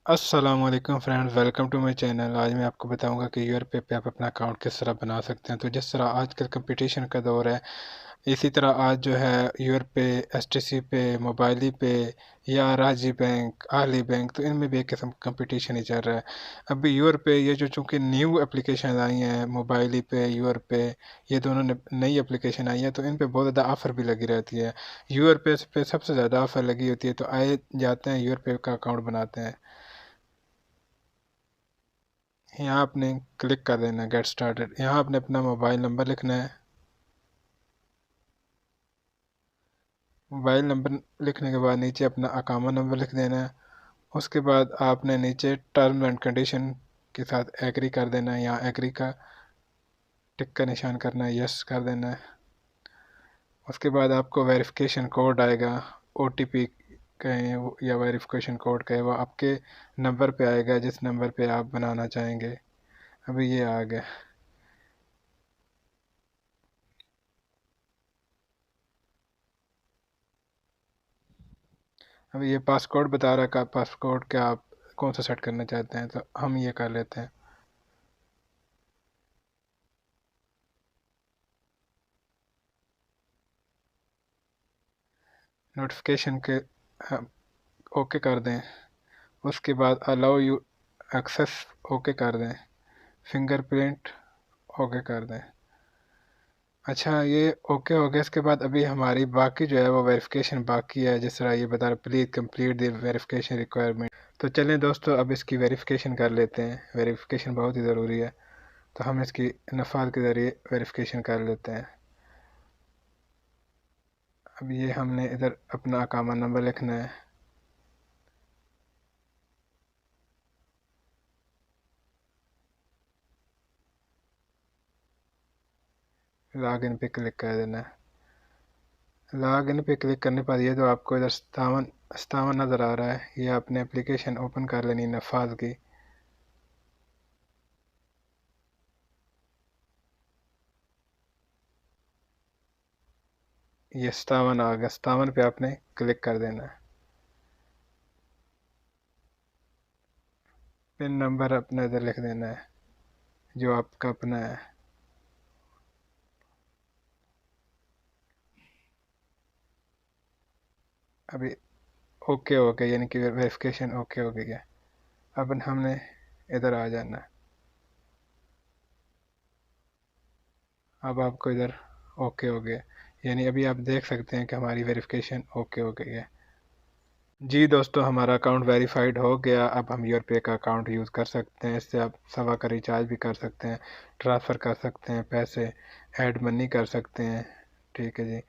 अस्सलाम वालेकुम friends, welcome to my channel. आज मैं आपको बताऊंगा कि यूट्यूब पे आप अपना अकाउंट किस तरह बना सकते हैं। तो जिस तरह आजकल कंपटीशन का दौर है, इसी तरह आज जो है यूट्यूब पे, एसटीसी पे, मोबाइली पे या राजी बैंक, आली बैंक, तो इनमें भी एक किस्म का कंपटीशन ही चल रहा है। अभी यूट्यूब पे ये जो चूँकि न्यू एप्लीकेशन आई हैं, मोबाइली पे, यूट्यूब पे, ये दोनों नई एप्लीकेशन आई हैं, तो इन पे बहुत ज़्यादा ऑफ़र भी लगी रहती है। यूट्यूब पे सबसे ज़्यादा ऑफ़र लगी होती है, तो आए जाते हैं यूट्यूब पे का अकाउंट बनाते हैं। यहाँ आपने क्लिक कर देना गेट स्टार्टेड। यहाँ आपने अपना मोबाइल नंबर लिखना है। मोबाइल नंबर लिखने के बाद नीचे अपना अकामा नंबर लिख देना है। उसके बाद आपने नीचे टर्म एंड कंडीशन के साथ एग्री कर देना है। यहाँ एग्री का टिक का निशान करना है, यस कर देना है। उसके बाद आपको वेरिफिकेशन कोड आएगा, ओटीपी कहें या वेरिफिकेशन कोड कहें, वो आपके नंबर पे आएगा जिस नंबर पे आप बनाना चाहेंगे। अभी ये आ गया। अभी ये पासकोड बता रहा है का पासकोड क्या आप कौन सा सेट करना चाहते हैं, तो हम ये कर लेते हैं। नोटिफिकेशन के ओके कर दें। उसके बाद अलाउ यू एक्सेस ओके कर दें। फिंगरप्रिंट ओके कर दें। अच्छा, ये ओके हो गया। इसके बाद अभी हमारी बाकी जो है वो वेरिफिकेशन बाकी है। जिस तरह ये बता रहा please complete the verification requirement. तो चलें दोस्तों, अब इसकी वेरिफिकेशन कर लेते हैं। वेरिफिकेशन बहुत ही ज़रूरी है, तो हम इसकी नफाद के ज़रिए वेरिफिकेशन कर लेते हैं। अब ये हमने इधर अपना अकामा नंबर लिखना है। लॉग इन पे क्लिक कर देना है। लॉग इन पे क्लिक करने पर ये जो आपको इधर सतावन सतावन नज़र आ रहा है, ये आपने एप्लीकेशन ओपन कर लेनी नफाज की। ये 57 आ गया। 57 पे आपने क्लिक कर देना है। पिन नंबर अपना इधर लिख देना है जो आपका अपना है। अभी ओके हो गया, यानी कि वेरिफिकेशन ओके हो गया। अब हमने इधर आ जाना है। अब आपको इधर ओके हो गया, यानी अभी आप देख सकते हैं कि हमारी वेरिफिकेशन ओके हो गई है। जी दोस्तों, हमारा अकाउंट वेरीफाइड हो गया। अब हम यूर का अकाउंट यूज़ कर सकते हैं। इससे आप सवा का रिचार्ज भी कर सकते हैं, ट्रांसफ़र कर सकते हैं, पैसे ऐड मनी कर सकते हैं। ठीक है जी।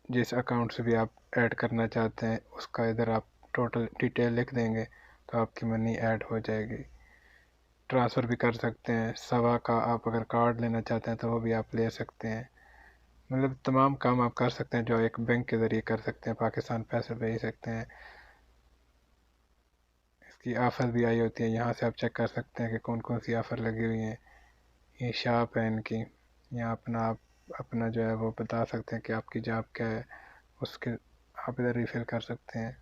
जिस अकाउंट से भी आप ऐड करना चाहते हैं उसका इधर आप टोटल डिटेल लिख देंगे तो आपकी मनी ऐड हो जाएगी। ट्रांसफ़र भी कर सकते हैं। सवा का आप अगर कार्ड लेना चाहते हैं तो वो भी आप ले सकते हैं। मतलब तमाम काम आप कर सकते हैं जो एक बैंक के ज़रिए कर सकते हैं। पाकिस्तान पैसे भेज सकते हैं। इसकी ऑफ़र भी आई होती है, यहाँ से आप चेक कर सकते हैं कि कौन कौन सी ऑफ़र लगी हुई हैं। ये शॉप है इनकी। यहाँ अपना आप अपना जो है वो बता सकते हैं कि आपकी जॉब क्या है, उसके आप इधर रिफ़िल कर सकते हैं।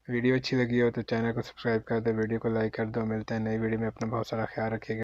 वीडियो अच्छी लगी हो तो चैनल को सब्सक्राइब कर दो, वीडियो को लाइक कर दो। मिलते हैं नई वीडियो में। अपना बहुत सारा ख्याल रखिएगा।